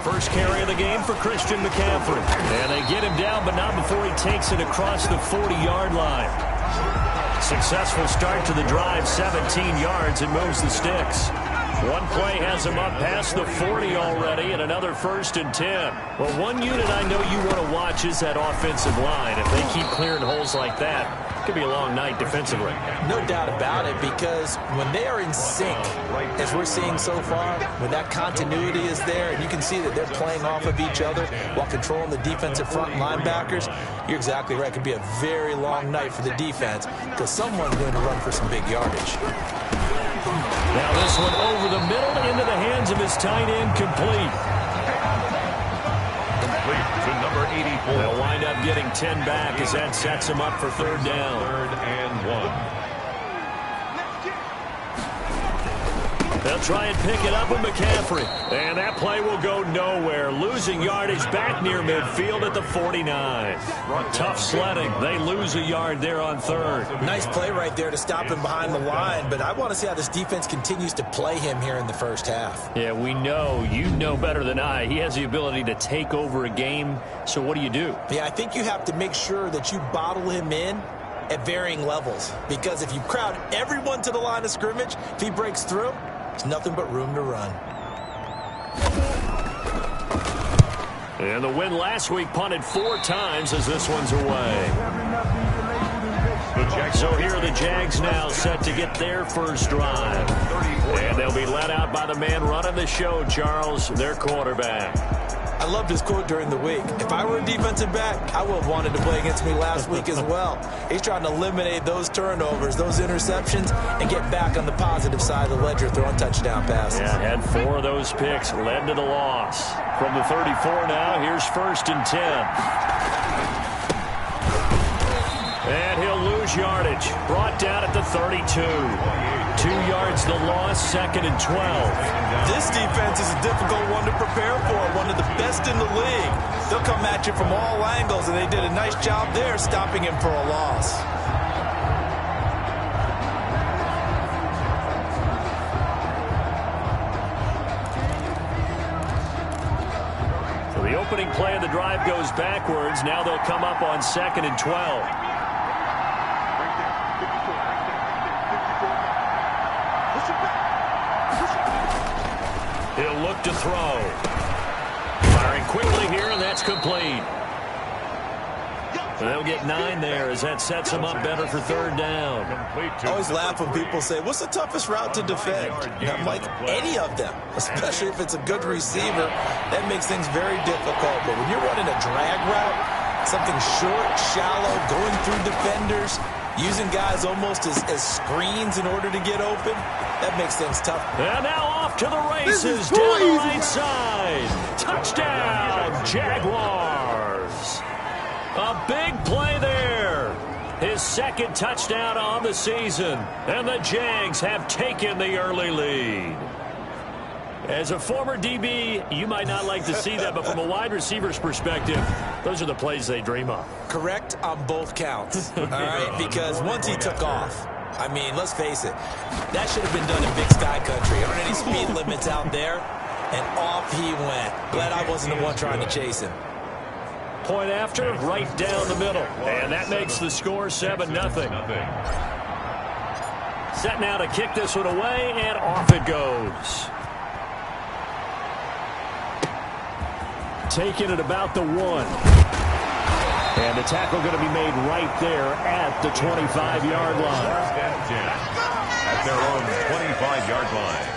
First carry of the game for Christian McCaffrey. And they get him down, but not before he takes it across the 40-yard line. Successful start to the drive, 17 yards, and moves the sticks. One play has him up past the 40 already, and another 1st and 10. Well, one unit I know you want to watch is that offensive line. If they keep clearing holes like that, it could be a long night defensively. No doubt about it, because when they are in sync, as we're seeing so far, when that continuity is there, and you can see that they're playing off of each other while controlling the defensive front linebackers, you're exactly right. It could be a very long night for the defense because someone's going to run for some big yardage. Now this one over the middle into the hands of his tight end, complete. Complete to number 84. They'll wind up getting 10 back as that sets him up for 3rd down. 3rd and 1. They'll try and pick it up with McCaffrey. And that play will go nowhere. Losing yardage back near midfield at the 49. Tough sledding. They lose a yard there on 3rd. Nice play right there to stop him behind the line, but I want to see how this defense continues to play him here in the first half. Yeah, we know. You know better than I. He has the ability to take over a game. So what do you do? Yeah, I think you have to make sure that you bottle him in at varying levels, because if you crowd everyone to the line of scrimmage, if he breaks through, there's nothing but room to run. And the win last week punted 4 times as this one's away. So here are the Jags now set to get their first drive. And they'll be led out by the man running the show, Charles, their quarterback. I loved his quote during the week. If I were a defensive back, I would have wanted to play against me last week as well. He's trying to eliminate those turnovers, those interceptions, and get back on the positive side of the ledger, throwing touchdown passes. Yeah, had 4 of those picks, led to the loss. From the 34 now, here's 1st and 10. And he'll lose yardage. Brought down at the 32. 2 yards the loss, 2nd and 12. This defense is a difficult one to prepare for, one of the best in the league. They'll come at you from all angles, and they did a nice job there stopping him for a loss. So the opening play of the drive goes backwards. Now they'll come up on 2nd and 12. He'll look to throw. Firing quickly here, and that's complete. They'll get 9 there as that sets them up better for 3rd down. I always laugh when people say, what's the toughest route to defend? And I'm like, any of them, especially if it's a good receiver. That makes things very difficult. But when you're running a drag route, something short, shallow, going through defenders, using guys almost as screens in order to get open, that makes things tough. And now off to the races down the right side. Touchdown, Jaguars. A big play there. His 2nd touchdown on the season. And the Jags have taken the early lead. As a former DB, you might not like to see that, but from a wide receiver's perspective, those are the plays they dream of. Correct on both counts, all right? Because once he took off, I mean, let's face it, that should have been done in Big Sky Country. Aren't any speed limits out there? And off he went. Glad I wasn't the one trying to chase him. Point after, right down the middle. And that makes the score 7-0. Set now to kick this one away, and off it goes. Taking it about the 1. And the tackle going to be made right there at the 25-yard line. At their own 25-yard line.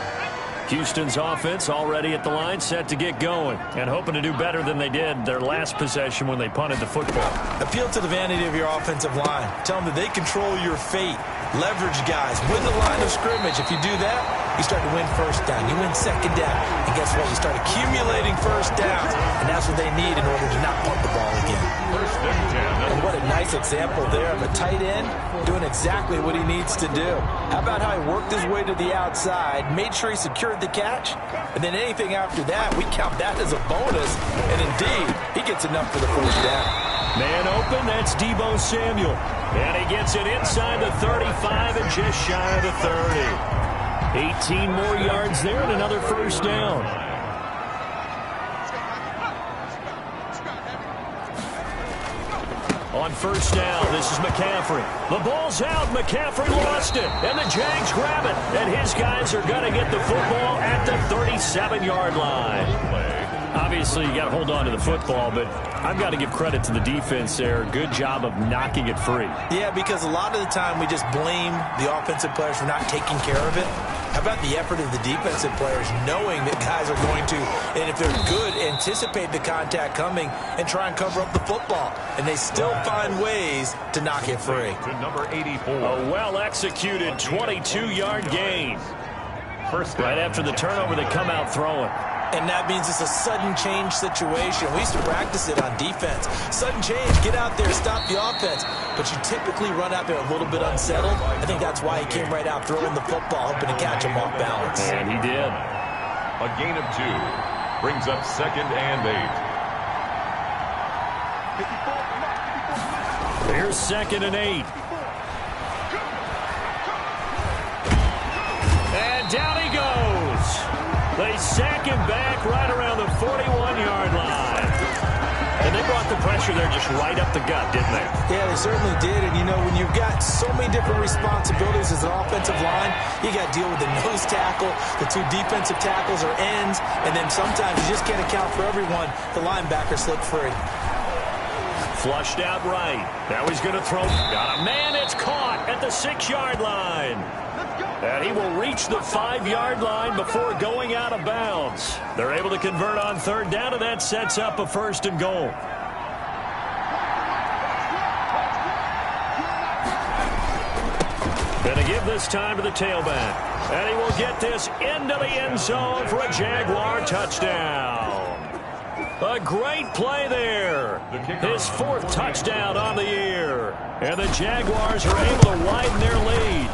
Houston's offense already at the line, set to get going, and hoping to do better than they did their last possession when they punted the football. Appeal to the vanity of your offensive line. Tell them that they control your fate. Leverage guys. Win the line of scrimmage. If you do that, you start to win 1st down. You win 2nd down. And guess what? You start accumulating 1st downs. And that's what they need in order to not punt the ball again. 1st and 10. And what a nice example there of a tight end doing exactly what he needs to do. How about how he worked his way to the outside, made sure he secured the catch, and then anything after that, we count that as a bonus. And indeed, he gets enough for the 1st down. Man open, that's Deebo Samuel. And he gets it inside the 35 and just shy of the 30. 18 more yards there and another first down. On first down, this is McCaffrey. The ball's out. McCaffrey lost it. And the Jags grab it. And his guys are going to get the football at the 37-yard line. Obviously, you got to hold on to the football, but I've got to give credit to the defense there. Good job of knocking it free. Yeah, because a lot of the time we just blame the offensive players for not taking care of it. How about the effort of the defensive players knowing that guys are going to, and if they're good, anticipate the contact coming and try and cover up the football. And they still find ways to knock it free. To number 84. A well-executed 22-yard gain. First down. Right after the turnover, they come out throwing. And that means it's a sudden change situation. We used to practice it on defense. Sudden change, get out there, stop the offense. But you typically run out there a little bit unsettled. I think that's why he came right out throwing the football, hoping to catch him off balance. And he did. A gain of 2. Brings up 2nd and 8. Here's 2nd and 8. And down he goes. They sack him back right around the 41-yard line. And they brought the pressure there just right up the gut, didn't they? Yeah, they certainly did. And, you know, when you've got so many different responsibilities as an offensive line, you got to deal with the nose tackle, the 2 defensive tackles or ends, and then sometimes you just can't account for everyone. The linebacker slipped free. Flushed out right. Now he's going to throw. Got a man. It's caught at the 6-yard line. And he will reach the 5-yard line before going out of bounds. They're able to convert on 3rd down, and that sets up a 1st and goal. Going to give this time to the tailback. And he will get this into the end zone for a Jaguar touchdown. A great play there. His 4th touchdown on the year. And the Jaguars are able to widen their lead.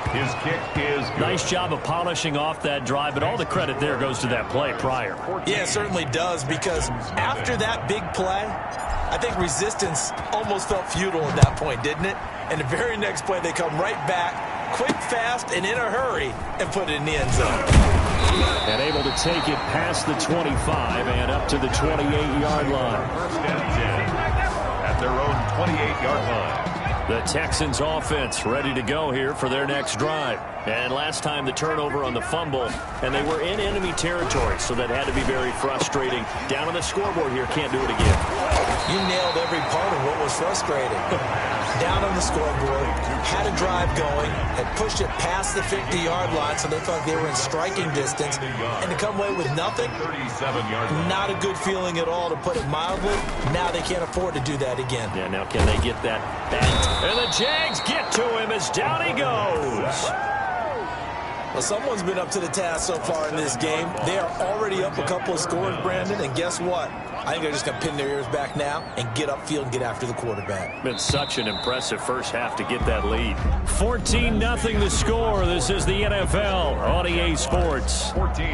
His kick is good. Nice job of polishing off that drive, but all the credit there goes to that play prior. Yeah, it certainly does, because after that big play, I think resistance almost felt futile at that point, didn't it? And the very next play, they come right back, quick, fast, and in a hurry, and put it in the end zone. And able to take it past the 25 and up to the 28-yard line. 1st and 10 at their own 28-yard line. The Texans offense ready to go here for their next drive. And last time the turnover on the fumble, and they were in enemy territory, so that had to be very frustrating. Down on the scoreboard here, can't do it again. You nailed every part of what was frustrating. Down on the scoreboard, had a drive going, had pushed it past the 50-yard line, so they thought they were in striking distance, and to come away with nothing, 37-yard line. not a good feeling at all, to put it mildly. Now they can't afford to do that again. Yeah, now can they get that back? And the Jags get to him as down he goes. Well, someone's been up to the task so far in this game. They are already up a couple of scores, Brandon, and guess what? I think they're just going to pin their ears back now and get upfield and get after the quarterback. Been such an impressive first half to get that lead. 14-0 the score. This is the NFL on EA Sports. 14.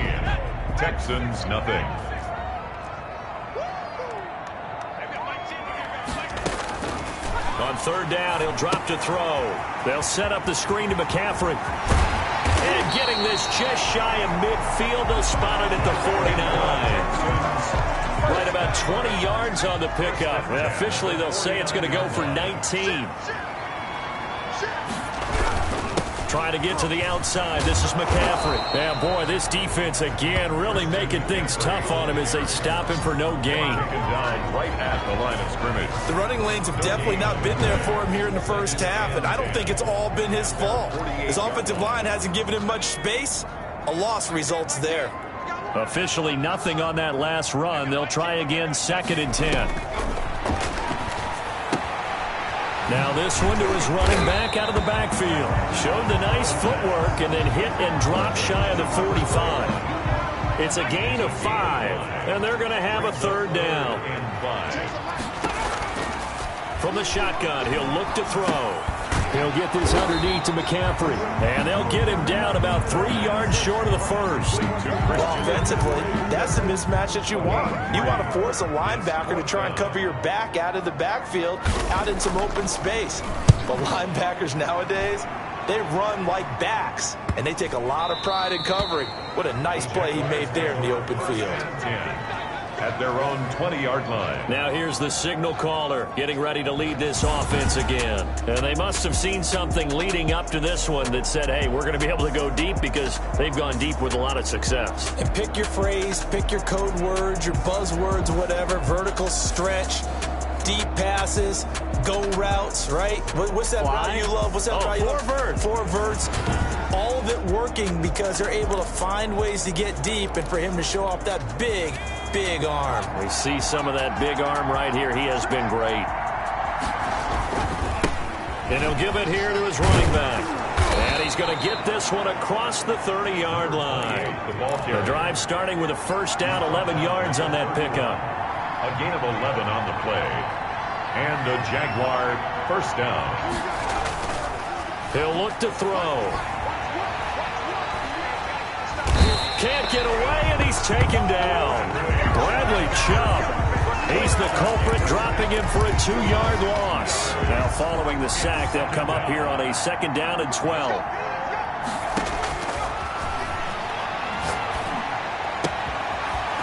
Texans, nothing. On 3rd down, he'll drop to throw. They'll set up the screen to McCaffrey. And getting this just shy of midfield, they'll spot it at the 49. Right about 20 yards on the pickup. And officially, they'll say it's going to go for 19. Trying to get to the outside. This is McCaffrey. Yeah, boy, this defense again really making things tough on him as they stop him for no gain. Down right at the line of scrimmage. The running lanes have definitely not been there for him here in the first half, and I don't think it's all been his fault. His offensive line hasn't given him much space. A loss results there. Officially nothing on that last run. They'll try again, 2nd and 10. Now this one to his running back out of the backfield. Showed the nice footwork and then hit and drop shy of the 45. It's a gain of 5, and they're going to have a 3rd down. From the shotgun, he'll look to throw. He'll get this underneath to McCaffrey, and they'll get him down about 3 yards short of the first. Well, offensively, that's the mismatch that you want. You want to force a linebacker to try and cover your back out of the backfield, out in some open space. But linebackers nowadays, They run like backs, and they take a lot of pride in covering. What a nice play he made there in the open field. 10 at their own 20-yard line. Now here's the signal caller getting ready to lead this offense again. And they must have seen something leading up to this one that said, hey, we're going to be able to go deep, because they've gone deep with a lot of success. And pick your phrase, pick your code words, your buzzwords, whatever, vertical stretch, deep passes, go routes, right? What's that route you love? What's that route you love? Four verts. All of it working because they're able to find ways to get deep, and for him to show off that big arm. We see some of that big arm right here. He has been great. And he'll give it here to his running back. And he's going to get this one across the 30-yard line. The drive starting with a first down, 11 yards on that pickup. A gain of 11 on the play. And a Jaguar first down. He'll look to throw. Can't get away, and he's taken down. Bradley Chubb. He's the culprit, dropping him for a 2-yard loss. Now following the sack, they'll come up here on a second down and 12.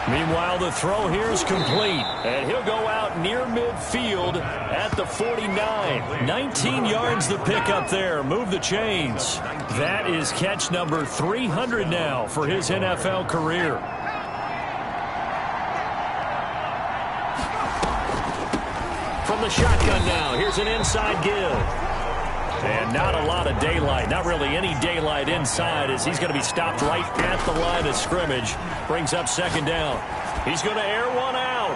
Meanwhile, the throw here is complete, and he'll go out near midfield at the 49. 19 yards the pickup there. Move the chains. That is catch number 300 now for his NFL career. From the shotgun now, here's an inside give. And not a lot of daylight, not really any daylight inside, as he's going to be stopped right at the line of scrimmage. Brings up second down. He's going to air one out.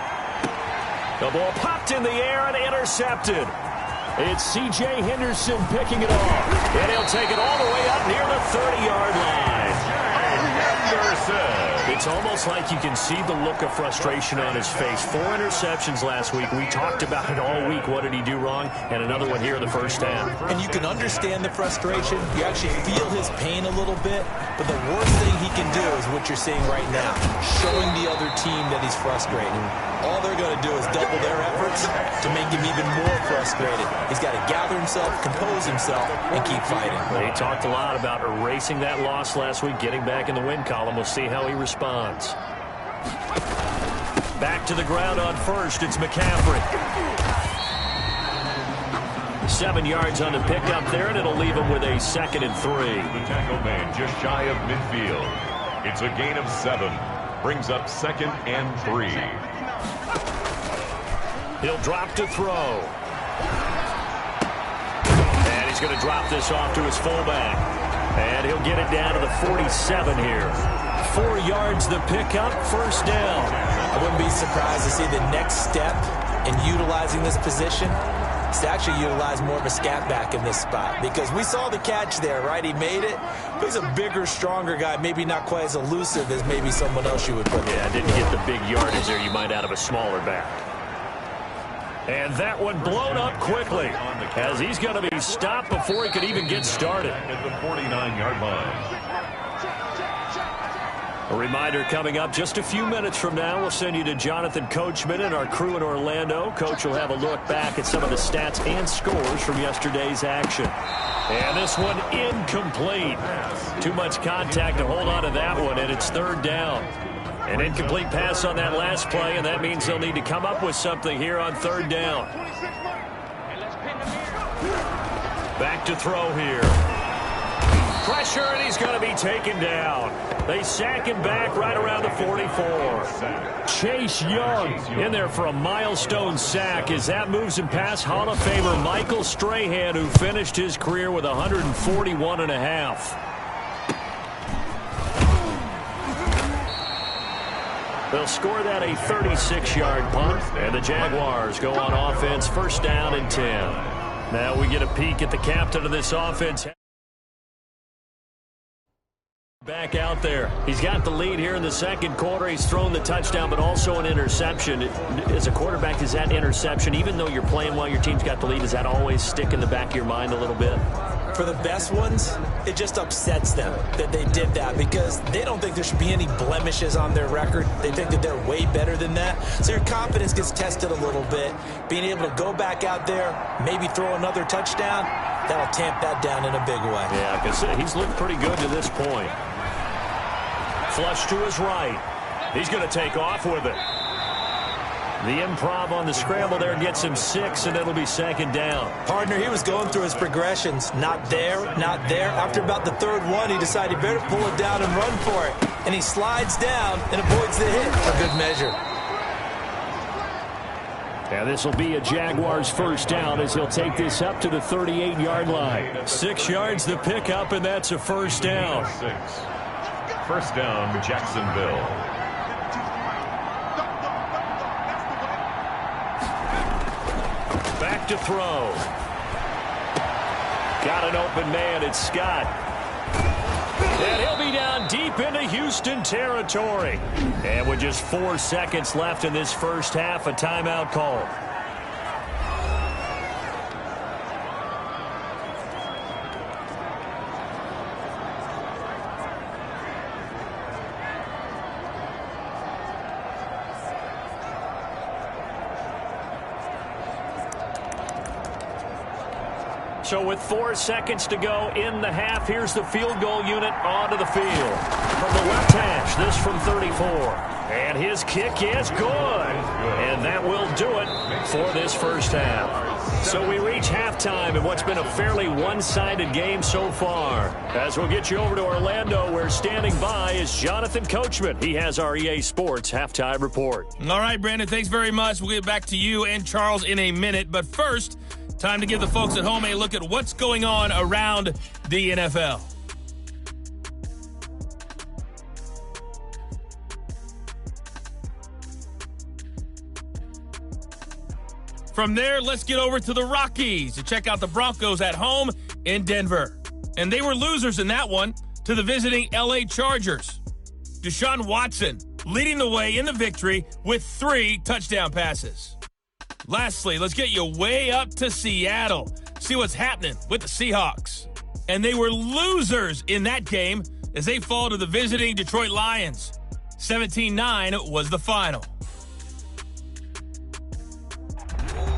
The ball popped in the air and intercepted. It's C.J. Henderson picking it off. And he'll take it all the way up near the 30-yard line. Henderson. It's almost like you can see the look of frustration on his face. 4 interceptions last week. We talked about it all week. What did he do wrong? And another one here in the first half. And you can understand the frustration. You actually feel his pain a little bit. But the worst thing he can do is what you're seeing right now, showing the other team that he's frustrated. All they're going to do is double their efforts to make him even more frustrated. He's got to gather himself, compose himself, and keep fighting. He talked a lot about erasing that loss last week, getting back in the win column. We'll see how he responds. Back to the ground on first. It's McCaffrey. 7 yards on the pickup there, and it'll leave him with a 2nd and 3. The tackle man just shy of midfield. It's a gain of 7. Brings up 2nd and 3. He'll drop to throw. And he's going to drop this off to his fullback. And he'll get it down to the 47 here. 4 yards the pickup, first down. I wouldn't be surprised to see the next step in utilizing this position is to actually utilize more of a scat back in this spot, because we saw the catch there, right? He made it, but he's a bigger, stronger guy, maybe not quite as elusive as maybe someone else you would put there. Yeah, didn't get the big yardage there you might out of a smaller back. And that one blown up quickly, as he's going to be stopped before he could even get started. At the 49-yard line. A reminder coming up just a few minutes from now. We'll send you to Jonathan Coachman and our crew in Orlando. Coach will have a look back at some of the stats and scores from yesterday's action. And this one incomplete. Too much contact to hold on to that one, and it's 3rd down. An incomplete pass on that last play, and that means they'll need to come up with something here on 3rd down. Back to throw here. Pressure, and he's going to be taken down. They sack him back right around the 44. Chase Young in there for a milestone sack as that moves him past Hall of Famer Michael Strahan, who finished his career with 141.5. They'll score that a 36-yard punt, and the Jaguars go on offense, first down and 10. Now we get a peek at the captain of this offense. Back out there. He's got the lead here in the second quarter. He's thrown the touchdown, but also an interception. As a quarterback, is that interception, even though you're playing while your team's got the lead, does that always stick in the back of your mind a little bit? for the best ones, it just upsets them that they did that because they don't think there should be any blemishes on their record. They think that they're way better than that. So your confidence gets tested a little bit. Being able to go back out there, maybe throw another touchdown, that'll tamp that down in a big way. Yeah, because he's looked pretty good to this point. Flush to his right. He's going to take off with it. The improv on the scramble there gets him 6, and it'll be second down. Partner, he was going through his progressions. Not there, not there. After about the third one, he decided he better pull it down and run for it. And he slides down and avoids the hit for good measure. And this will be a Jaguars first down as he'll take this up to the 38-yard line. 6 yards the pickup, and that's a first down. 6. First down, Jacksonville. Back to throw. Got an open man. It's Scott. And he'll be down deep into Houston territory. And with just 4 seconds left in this first half, a timeout called. So with 4 seconds to go in the half, here's the field goal unit onto the field. From the left hash, this from 34. And his kick is good. And that will do it for this first half. So we reach halftime in what's been a fairly one-sided game so far. As we'll get you over to Orlando, where standing by is Jonathan Coachman. He has our EA Sports halftime report. All right, Brandon, thanks very much. We'll get back to you and Charles in a minute. But first, time to give the folks at home a look at what's going on around the NFL. From there, let's get over to the Rockies to check out the Broncos at home in Denver. And they were losers in that one to the visiting LA Chargers. Deshaun Watson leading the way in the victory with 3 touchdown passes. Lastly, let's get you way up to Seattle. See what's happening with the Seahawks. And they were losers in that game as they fall to the visiting Detroit Lions. 17-9 was the final.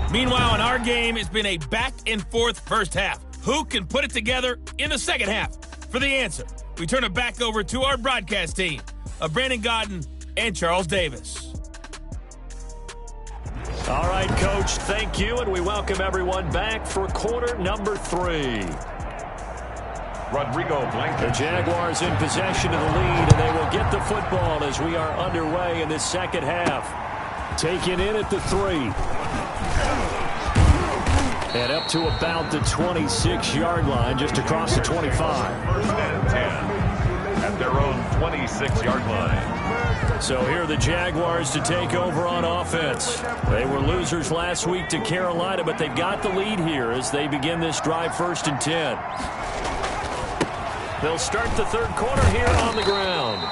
Meanwhile, in our game, it's been a back-and-forth first half. Who can put it together in the second half? For the answer, we turn it back over to our broadcast team of Brandon Godden and Charles Davis. All right, Coach, thank you, and we welcome everyone back for quarter number 3. Rodrigo Blanco. The Jaguars in possession of the lead, and they will get the football as we are underway in this second half. Taken in at the 3. And up to about the 26-yard line, just across the 25. First and 10 at their own 26-yard line. So here are the Jaguars to take over on offense. They were losers last week to Carolina, but they've got the lead here as they begin this drive first and 10. They'll start the third quarter here on the ground.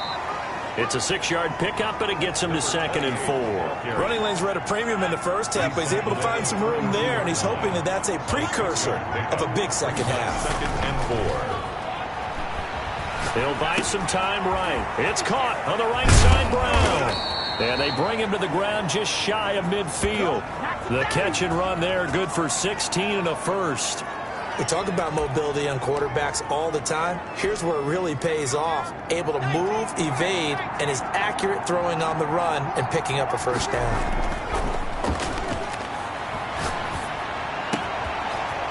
It's a 6-yard pickup, and it gets him to second and 4. Running lanes were at a premium in the first half, but he's able to find some room there, and he's hoping that that's a precursor of a big second half. Second and 4. He'll buy some time right. It's caught on the right side, Brown. And they bring him to the ground just shy of midfield. The catch and run there, good for 16 and a first. We talk about mobility on quarterbacks all the time. Here's where it really pays off. Able to move, evade, and is accurate throwing on the run and picking up a first down.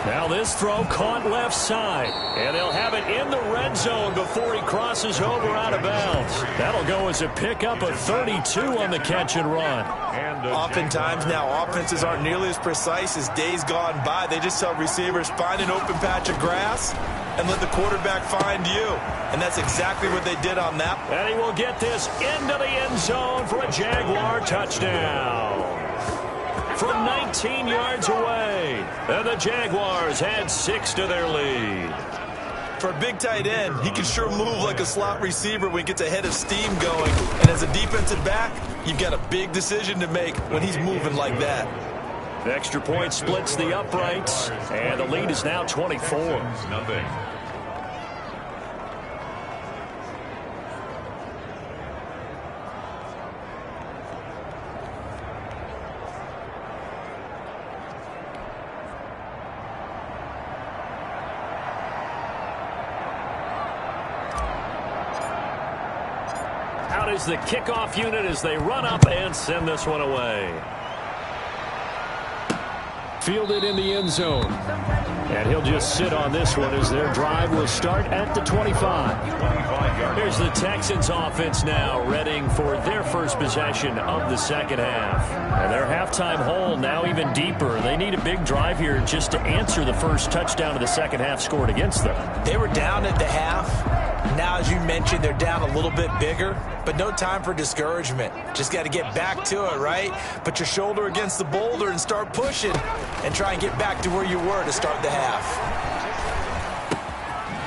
Now this throw caught left side. And they'll have it in the red zone before he crosses over out of bounds. That'll go as a pickup of 32 on the catch and run. Oftentimes now offenses aren't nearly as precise as days gone by. They just tell receivers, find an open patch of grass and let the quarterback find you. And that's exactly what they did on that. And he will get this into the end zone for a Jaguar touchdown. From 19 yards away. And the Jaguars had 6 to their lead. For a big tight end, he can sure move like a slot receiver when he gets a head of steam going. And as a defensive back, you've got a big decision to make when he's moving like that. The extra point splits the uprights, and the lead is now 24. Nothing. Out is the kickoff unit as they run up and send this one away. Fielded in the end zone. And he'll just sit on this one as their drive will start at the 25. Here's the Texans offense now, readying for their first possession of the second half. And their halftime hole now even deeper. They need a big drive here just to answer the first touchdown of the second half scored against them. They were down at the half. Now, as you mentioned, they're down a little bit bigger, but no time for discouragement. Just got to get back to it, right? Put your shoulder against the boulder and start pushing and try and get back to where you were to start the half.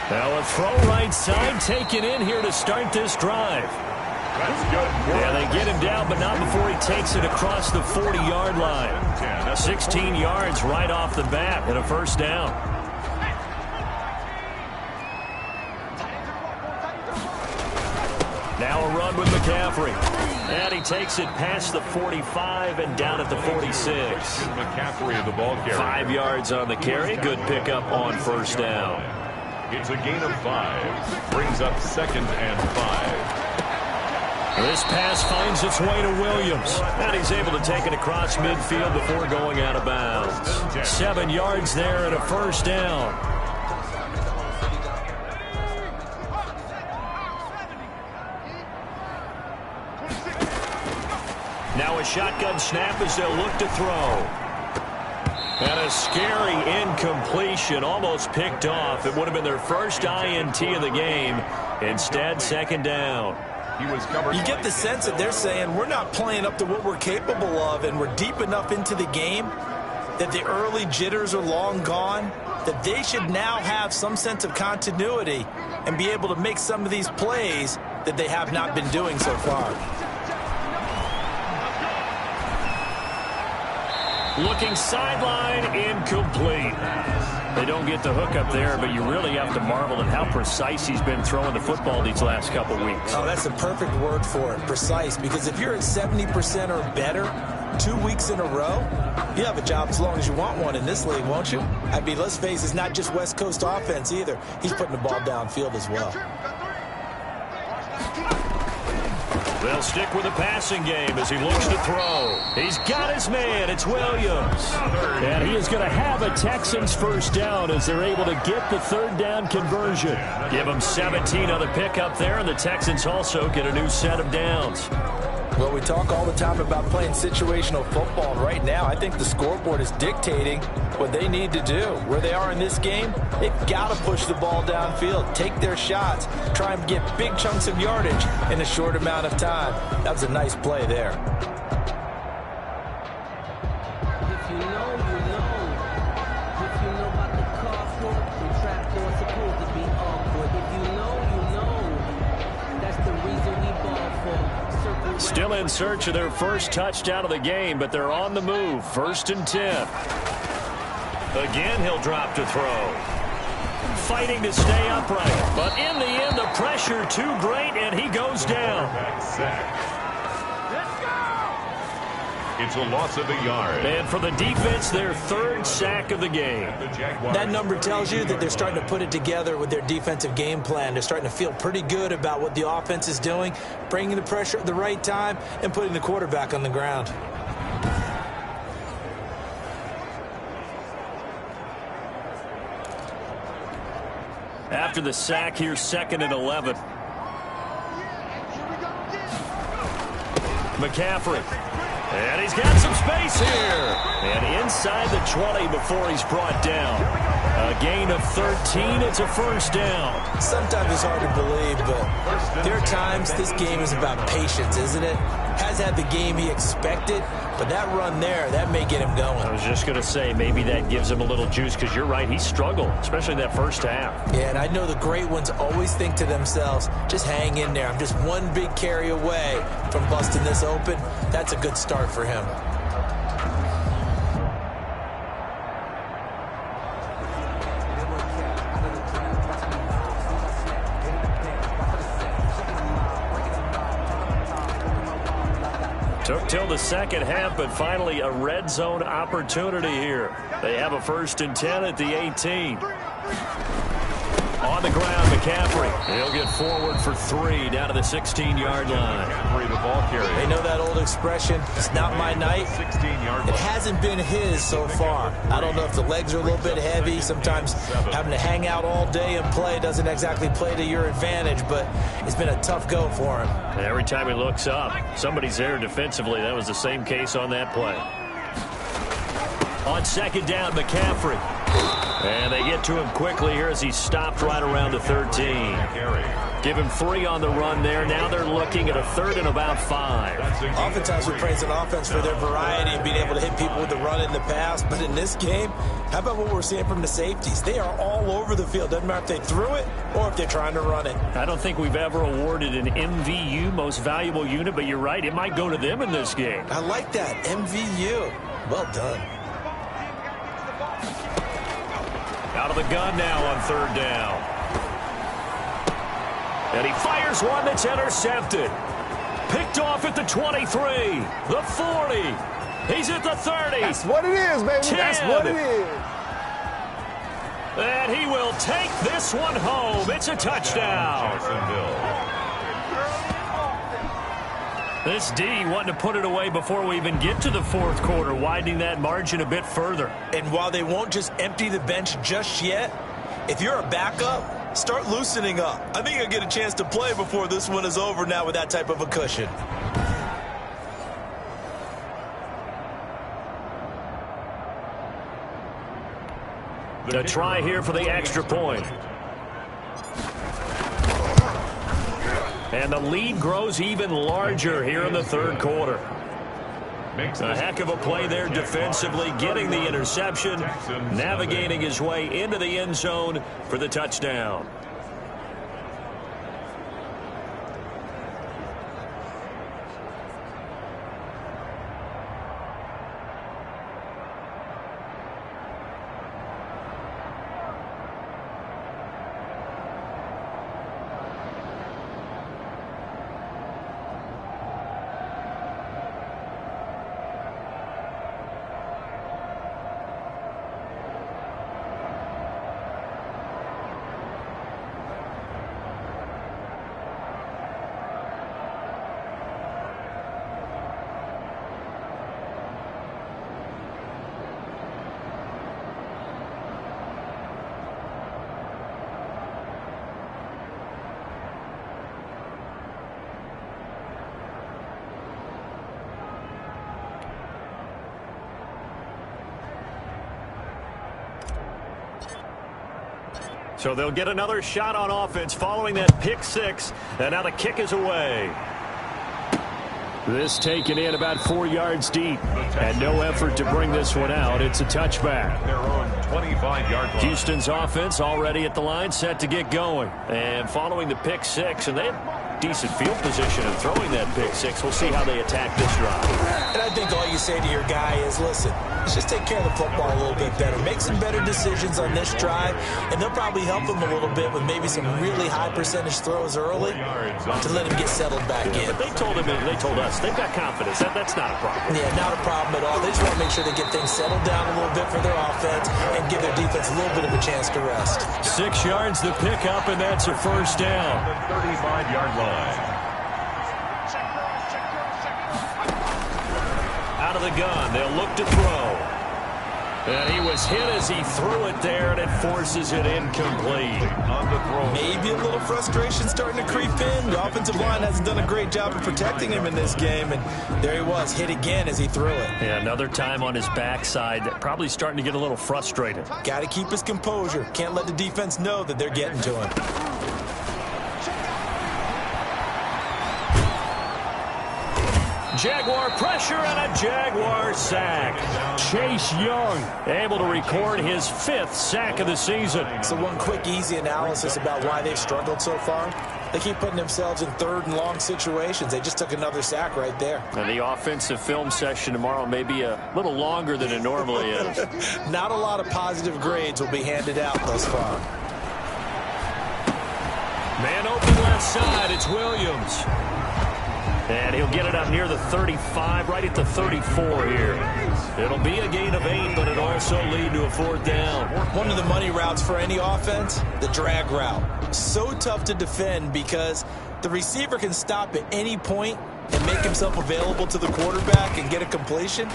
Now a throw right side taken in here to start this drive. That's good. Yeah, they get him down, but not before he takes it across the 40-yard line. 16 yards right off the bat and a first down. Now a run with McCaffrey. And he takes it past the 45 and down at the 46. McCaffrey, the ball carrier. 5 yards on the carry. Good pickup on first down. It's a gain of 5. Brings up 2nd and 5. This pass finds its way to Williams. And he's able to take it across midfield before going out of bounds. 7 yards there and a first down. Now a shotgun snap as they'll look to throw. And a scary incompletion, almost picked off. It would have been their first INT of the game. Instead, second down. You get the sense that they're saying we're not playing up to what we're capable of, and we're deep enough into the game that the early jitters are long gone, that they should now have some sense of continuity and be able to make some of these plays that they have not been doing so far. Looking sideline, incomplete. They don't get the hook up there, but you really have to marvel at how precise he's been throwing the football these last couple weeks. Oh, that's a perfect word for it, precise, because if you're at 70% or better 2 weeks in a row, you have a job as long as you want one in this league, won't you? I mean, let's face it, it's not just West Coast offense either. He's putting the ball downfield as well. They'll stick with the passing game as he looks to throw. He's got his man. It's Williams. And he is going to have a Texans first down as they're able to get the third down conversion. Give them 17 on the pickup there, and the Texans also get a new set of downs. Well, we talk all the time about playing situational football, and right now I think the scoreboard is dictating what they need to do. Where they are in this game, they've got to push the ball downfield, take their shots, try and get big chunks of yardage in a short amount of time. That was a nice play there. If you know, you know. If you know about the carport, the trap door supposed to be awkward. If you know, you know. That's the reason we ball for. Still in search of their first touchdown of the game, but they're on the move. 1st and 10. Again, he'll drop to throw. Fighting to stay upright, but in the end, the pressure too great, and he goes down. It's a loss of a yard. And for the defense, their 3rd sack of the game. That number tells you that they're starting to put it together with their defensive game plan. They're starting to feel pretty good about what the offense is doing, bringing the pressure at the right time, and putting the quarterback on the ground. After the sack, here's 2nd and 11. McCaffrey. And he's got some space here. And inside the 20 before he's brought down. A gain of 13. It's a first down. Sometimes it's hard to believe, but there are times this game is about patience, isn't it? Has had the game he expected, but that run there, that may get him going. I was just going to say, maybe that gives him a little juice, because you're right, he struggled, especially that first half. Yeah, and I know the great ones always think to themselves, just hang in there. I'm just one big carry away from busting this open. That's a good start for him. Took till the second half, but finally a red zone opportunity here. They have a 1st and 10 at the 18. On the ground, McCaffrey. He'll get forward for 3 down to the 16-yard line. McCaffrey, the ball carrier. They know that old expression, it's not my night. 16-yard It hasn't been his so far. I don't know if the legs are a little bit heavy. Sometimes having to hang out all day and play doesn't exactly play to your advantage, but it's been a tough go for him. And every time he looks up, somebody's there defensively. That was the same case on that play. On 2nd down, McCaffrey. And they get to him quickly here as he stopped right around the 13. Give him 3 on the run there. Now they're looking at a 3rd and about 5. Oftentimes we praise an offense for their variety and being able to hit people with the run in the pass. But in this game, how about what we're seeing from the safeties? They are all over the field. Doesn't matter if they threw it or if they're trying to run it. I don't think we've ever awarded an MVU, most valuable unit, but you're right. It might go to them in this game. I like that. MVU. Well done. Out of the gun now on 3rd down. And he fires one that's intercepted. Picked off at the 23, the 40. He's at the 30. That's what it is, baby. 10. That's what it is. And he will take this one home. It's a touchdown. This D wanting to put it away before we even get to the 4th quarter, widening that margin a bit further. And while they won't just empty the bench just yet, if you're a backup, start loosening up. I think you'll get a chance to play before this one is over now with that type of a cushion. The try here for the extra point. And the lead grows even larger here in the 3rd quarter. A heck of a play there defensively, getting the interception, navigating his way into the end zone for the touchdown. So they'll get another shot on offense following that pick 6. And now the kick is away. This taken in about 4 yards deep. And no effort to bring this one out. It's a touchback. Their own 25-yard line. Houston's offense already at the line, set to get going. And following the pick 6, and they have decent field position in throwing that pick 6. We'll see how they attack this drive. And I think all you say to your guy is, listen, let's just take care of the football a little bit better. Make some better decisions on this drive, and they'll probably help him a little bit with maybe some really high percentage throws early to let him get settled back in. But they told us, they've got confidence. That's not a problem. Yeah, not a problem at all. They just want to make sure they get things settled down a little bit for their offense and give their defense a little bit of a chance to rest. 6 yards to pick up, and that's a 1st down. The 35-yard line. Out of the gun, they'll look to throw. And he was hit as he threw it there, and it forces it incomplete. On the throw. Maybe a little frustration starting to creep in. The offensive line hasn't done a great job of protecting him in this game, and there he was, hit again as he threw it. Yeah, another time on his backside, probably starting to get a little frustrated. Got to keep his composure. Can't let the defense know that they're getting to him. Jaguar pressure and a Jaguar sack. Chase Young able to record his 5th sack of the season. So one quick, easy analysis about why they've struggled so far. They keep putting themselves in 3rd and long situations. They just took another sack right there. And the offensive film session tomorrow may be a little longer than it normally is. Not a lot of positive grades will be handed out thus far. Man open left side, it's Williams. And he'll get it up near the 35, right at the 34 here. It'll be a gain of 8, but it'll also lead to a 4th down. One of the money routes for any offense, the drag route. So tough to defend because the receiver can stop at any point and make himself available to the quarterback and get a completion.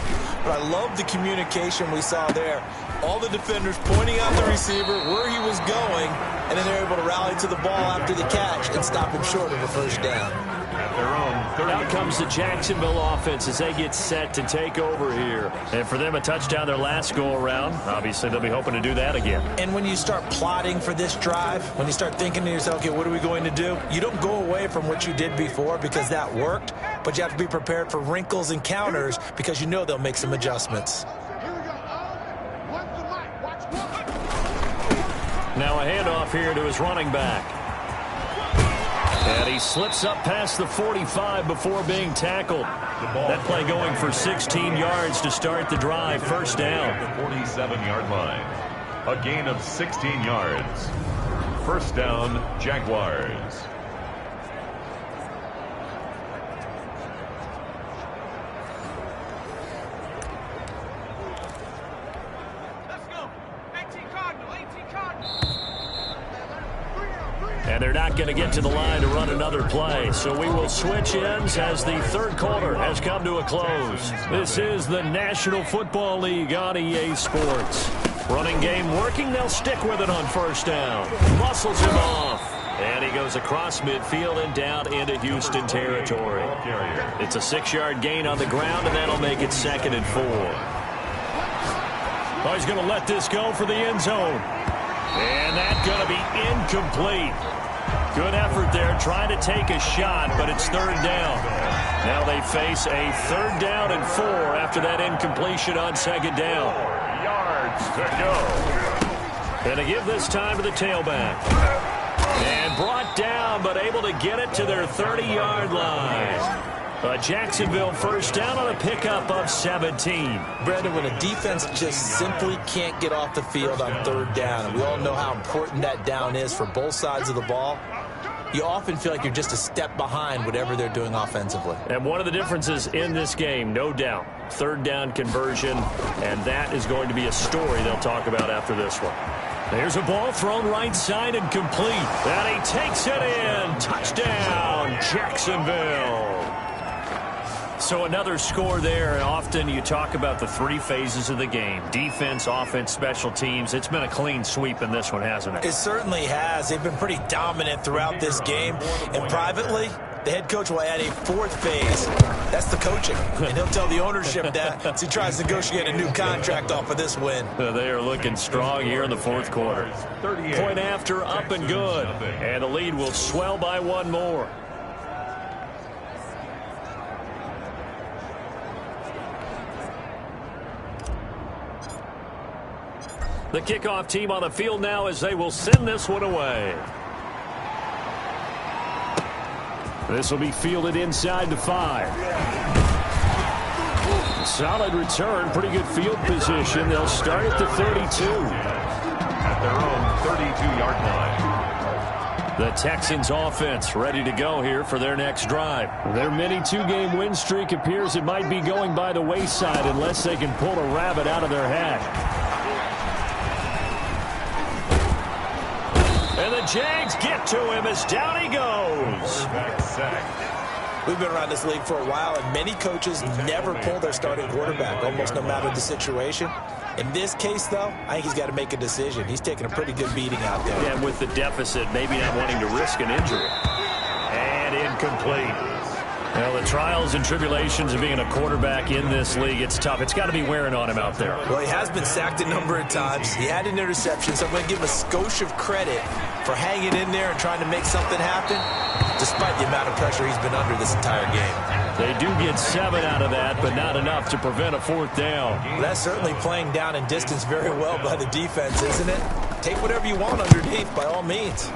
But I love the communication we saw there. All the defenders pointing out the receiver, where he was going, and then they're able to rally to the ball after the catch and stop him short of a 1st down. At their own 30. Out comes the Jacksonville offense as they get set to take over here. And for them, a touchdown their last go-around. Obviously, they'll be hoping to do that again. And when you start plotting for this drive, when you start thinking to yourself, okay, what are we going to do? You don't go away from what you did before because that worked, but you have to be prepared for wrinkles and counters because you know they'll make some adjustments. Now a handoff here to his running back. And he slips up past the 45 before being tackled. That play going for 16 yards to start the drive. 1st down. The 47-yard line. A gain of 16 yards. 1st down, Jaguars. And they're not going to get to the line to run another play. So we will switch ends as the 3rd quarter has come to a close. This is the National Football League on EA Sports. Running game working. They'll stick with it on 1st down. Muscles him off. And he goes across midfield and down into Houston territory. It's a 6-yard gain on the ground, and that'll make it 2nd and 4. Oh, he's going to let this go for the end zone. And that's going to be incomplete. Good effort there, trying to take a shot, but it's 3rd down. Now they face a 3rd down and 4 after that incompletion on 2nd down. Yards to go. And to give this time to the tailback. And brought down, but able to get it to their 30-yard line. A Jacksonville 1st down on a pickup of 17. Brandon, when a defense just simply can't get off the field on 3rd down, and we all know how important that down is for both sides of the ball, you often feel like you're just a step behind whatever they're doing offensively. And one of the differences in this game, no doubt, 3rd down conversion, and that is going to be a story they'll talk about after this one. There's a ball thrown right side and complete. And he takes it in. Touchdown, Jacksonville. So another score there, and often you talk about the 3 phases of the game. Defense, offense, special teams. It's been a clean sweep in this one, hasn't it? It certainly has. They've been pretty dominant throughout this game. And privately, the head coach will add a 4th phase. That's the coaching. And he'll tell the ownership that as he tries to negotiate a new contract off of this win. They are looking strong here in the 4th quarter. Point after, up and good. And the lead will swell by 1 more. The kickoff team on the field now as they will send this one away. This will be fielded inside the 5. Solid return, pretty good field position. They'll start at the 32. At their own 32-yard line. The Texans offense ready to go here for their next drive. Their mini 2-game win streak appears it might be going by the wayside unless they can pull a rabbit out of their hat. And the Jags get to him as down he goes. We've been around this league for a while, and many coaches never pull their starting quarterback, almost no matter the situation. In this case, though, I think he's got to make a decision. He's taking a pretty good beating out there. Yeah, with the deficit, maybe not wanting to risk an injury. And incomplete. Well, the trials and tribulations of being a quarterback in this league, it's tough. It's got to be wearing on him out there. Well, he has been sacked a number of times. He had an interception, so I'm going to give him a skosh of credit for hanging in there and trying to make something happen, despite the amount of pressure he's been under this entire game. They do get 7 out of that, but not enough to prevent a 4th down. Well, that's certainly playing down and distance very well by the defense, isn't it? Take whatever you want underneath, by all means.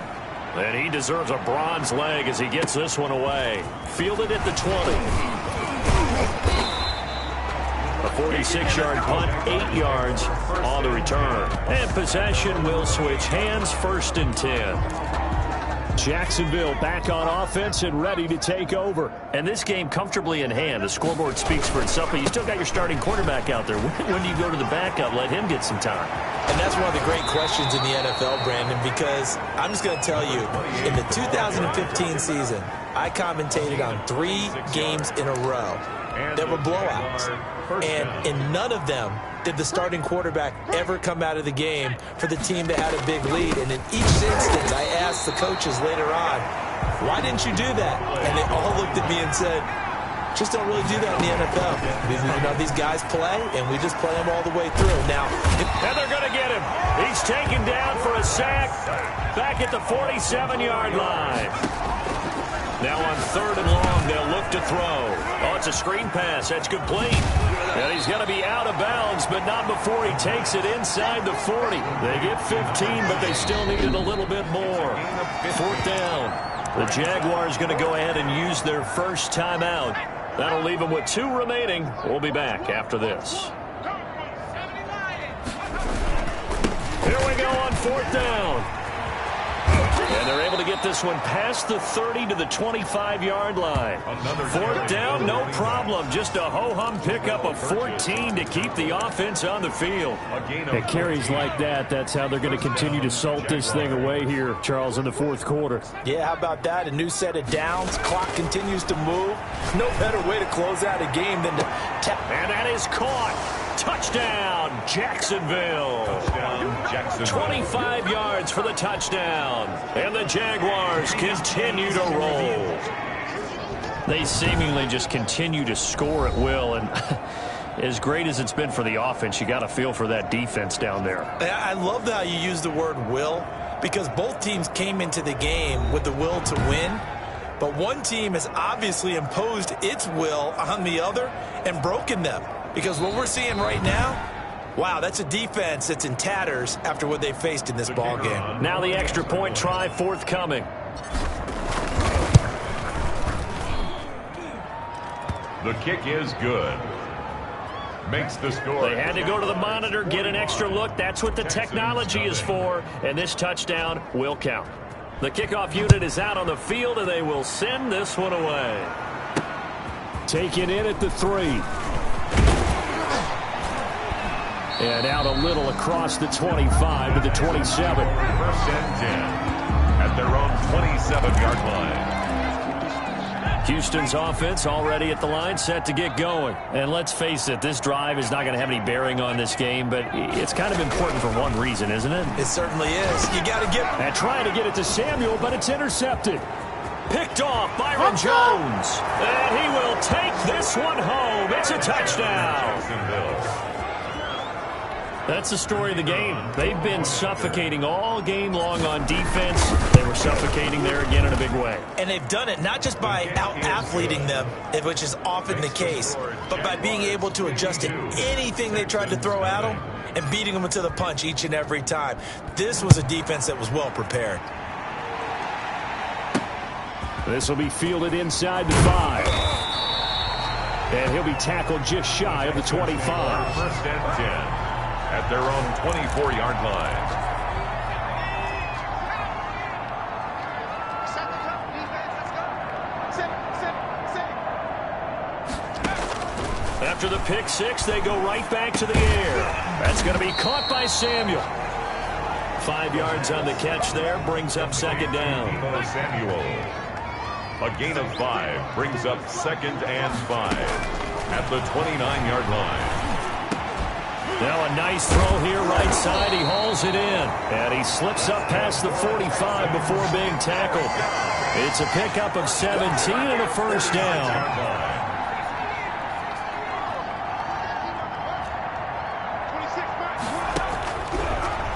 And he deserves a bronze leg as he gets this one away. Fielded at the 20. A 46-yard punt, 8 yards on the return. And possession will switch hands, 1st and 10. Jacksonville back on offense and ready to take over. And this game comfortably in hand. The scoreboard speaks for itself, but you still got your starting quarterback out there. When do you go to the backup? Let him get some time. And that's one of the great questions in the NFL, Brandon, because I'm just going to tell you, in the 2015 season, I commentated on 3 games in a row. There were blowouts, and in none of them did the starting quarterback ever come out of the game for the team that had a big lead. And in each instance, I asked the coaches later on, why didn't you do that? And they all looked at me and said, just don't really do that in the NFL. You know, these guys play, and we just play them all the way through. Now, and they're going to get him. He's taken down for a sack back at the 47-yard line. Now on 3rd and long, they'll look to throw. Oh, it's a screen pass. That's complete. And he's going to be out of bounds, but not before he takes it inside the 40. They get 15, but they still needed a little bit more. 4th down. The Jaguars going to go ahead and use their first timeout. That'll leave them with 2 remaining. We'll be back after this. Here we go on 4th down. And they're able to get this one past the 30 to the 25-yard line. 4th down, no problem. Just a ho-hum pickup of 14 to keep the offense on the field. At carries like that, that's how they're going to continue to salt this thing away here, Charles, in the 4th quarter. Yeah, how about that? A new set of downs. Clock continues to move. No better way to close out a game than to tap. And that is caught. Touchdown, Jacksonville. 25 yards for the touchdown. And the Jaguars continue to roll. They seemingly just continue to score at will. And as great as it's been for the offense, you got to feel for that defense down there. I love how you use the word will, because both teams came into the game with the will to win. But one team has obviously imposed its will on the other and broken them. Because what we're seeing right now, wow, that's a defense that's in tatters after what they faced in this ball game. Now the extra point try forthcoming. The kick is good. Makes the score. They had to go to the monitor, get an extra look. That's what the technology is for. And this touchdown will count. The kickoff unit is out on the field, and they will send this one away. Taken in at the 3. And out a little across the 25 to the 27. 1st and 10 at their own 27-yard line. Houston's offense already at the line, set to get going. And let's face it, this drive is not going to have any bearing on this game, but it's kind of important for one reason, isn't it? It certainly is. You got to get... And trying to get it to Samuel, but it's intercepted. Picked off Byron Jones. And he will take this one home. It's a touchdown. That's the story of the game. They've been suffocating all game long on defense. They were suffocating there again in a big way. And they've done it not just by out-athleting them, which is often the case, but by being able to adjust to anything they tried to throw at them and beating them to the punch each and every time. This was a defense that was well prepared. This will be fielded inside the 5. And he'll be tackled just shy of the 25. 1st and 10. At their own 24-yard line. After the pick 6, they go right back to the air. That's going to be caught by Samuel. 5 yards on the catch there, brings up 2nd down. Samuel. A gain of 5 brings up 2nd and 5 at the 29-yard line. Now a nice throw here right side. He hauls it in. And he slips up past the 45 before being tackled. It's a pickup of 17 and a 1st down.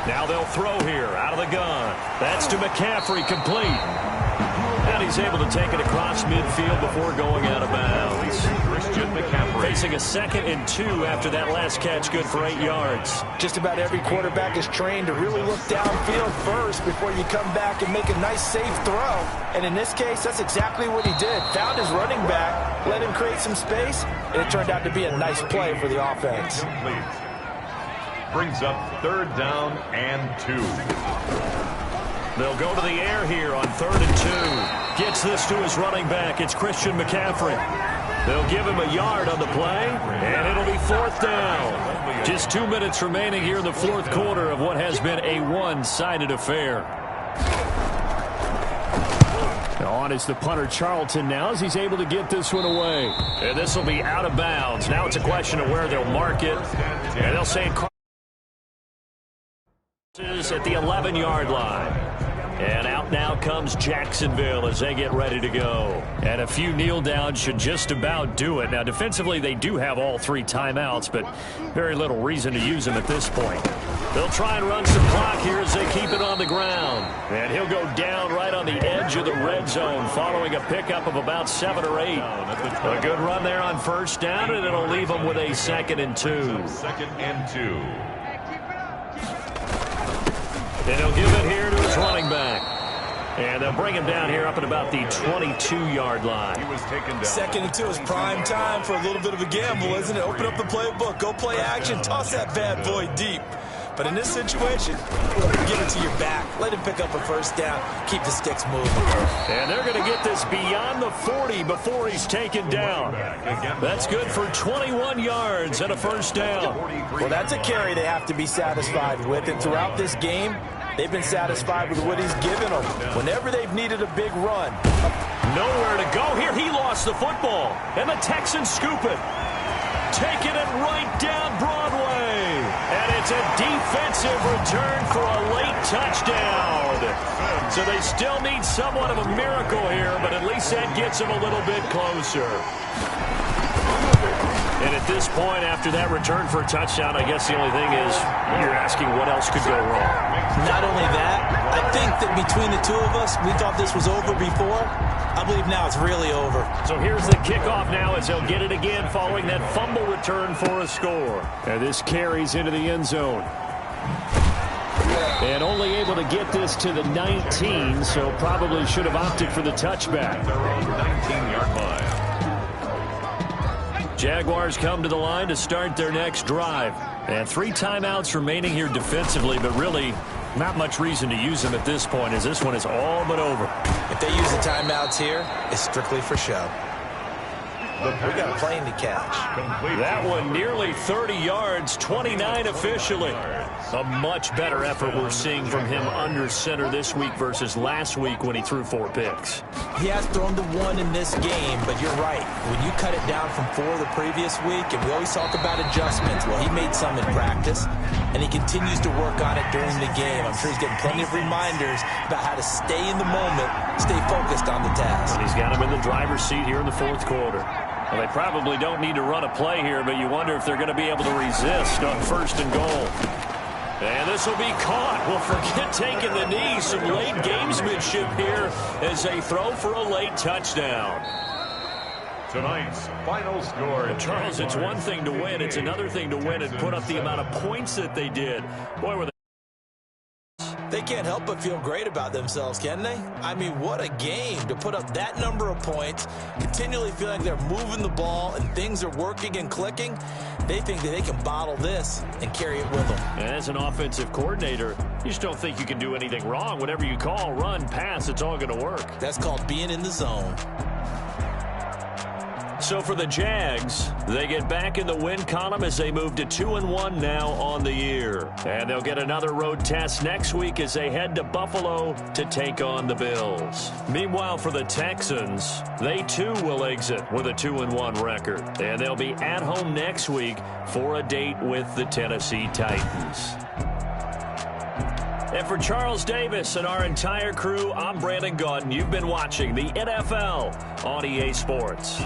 Now they'll throw here out of the gun. That's to McCaffrey, complete. And he's able to take it across midfield before going out of bounds. Facing a 2nd and 2 after that last catch, good for 8 yards. Just about every quarterback is trained to really look downfield first before you come back and make a nice, safe throw. And in this case, that's exactly what he did. Found his running back, let him create some space, and it turned out to be a nice play for the offense. Brings up 3rd down and 2. They'll go to the air here on 3rd and 2. Gets this to his running back. It's Christian McCaffrey. They'll give him a yard on the play, and it'll be 4th down. Just 2 minutes remaining here in the 4th quarter of what has been a one-sided affair. On is the punter Charlton now as he's able to get this one away. And this will be out of bounds. Now it's a question of where they'll mark it. And they'll say it at the 11-yard line. And out now comes Jacksonville as they get ready to go. And a few kneel downs should just about do it. Now, defensively, they do have all 3 timeouts, but very little reason to use them at this point. They'll try and run some clock here as they keep it on the ground. And he'll go down right on the edge of the red zone following a pickup of about 7 or 8. A good run there on 1st down, and it'll leave them with a 2nd and 2. 2nd and 2. And he'll give it here to his running back. And they'll bring him down here up at about the 22-yard line. He was taken down. 2nd and 2 is prime time for a little bit of a gamble, isn't it? Open up the playbook, go play action, toss that bad boy deep. But in this situation, give it to your back. Let him pick up a 1st down. Keep the sticks moving. And they're going to get this beyond the 40 before he's taken down. That's good for 21 yards and a 1st down. Well, that's a carry they have to be satisfied with. And throughout this game, they've been satisfied with what he's given them. Whenever they've needed a big run. Nowhere to go here. He lost the football. And the Texans scoop it. Taking it right down Broadway. And it's a defensive return for a late touchdown. So they still need somewhat of a miracle here, but at least that gets them a little bit closer. And at this point, after that return for a touchdown, I guess the only thing is you're asking what else could go wrong. Not only that, I think that between the two of us, we thought this was over before. I believe now it's really over. So here's the kickoff now as they'll get it again following that fumble return for a score. And this carries into the end zone. And only able to get this to the 19, so probably should have opted for the touchback. Their own 19-yard line. Jaguars come to the line to start their next drive. And 3 timeouts remaining here defensively, but really not much reason to use them at this point as this one is all but over. If they use the timeouts here, it's strictly for show. We got a plane to catch. That one nearly 30 yards, 29 officially. A much better effort we're seeing from him under center this week versus last week when he threw 4 picks. He has thrown to 1 in this game, but you're right. When you cut it down from 4 the previous week, and we always talk about adjustments, well, he made some in practice, and he continues to work on it during the game. I'm sure he's getting plenty of reminders about how to stay in the moment, stay focused on the task. And he's got him in the driver's seat here in the 4th quarter. Well, they probably don't need to run a play here, but you wonder if they're going to be able to resist on 1st and goal. And this will be caught. Well, forget taking the knee. Some late gamesmanship here as they throw for a late touchdown. Tonight's final score. Charles, it's one thing to win. It's another thing to win and put up the amount of points that they did. Boy, were They can't help but feel great about themselves, can they? I mean, what a game to put up that number of points, continually feeling they're moving the ball and things are working and clicking. They think that they can bottle this and carry it with them. And as an offensive coordinator, you just don't think you can do anything wrong. Whatever you call, run, pass, it's all going to work. That's called being in the zone. So for the Jags, they get back in the win column as they move to 2-1 now on the year. And they'll get another road test next week as they head to Buffalo to take on the Bills. Meanwhile, for the Texans, they too will exit with a 2-1 record. And they'll be at home next week for a date with the Tennessee Titans. And for Charles Davis and our entire crew, I'm Brandon Gaudin. You've been watching the NFL on EA Sports.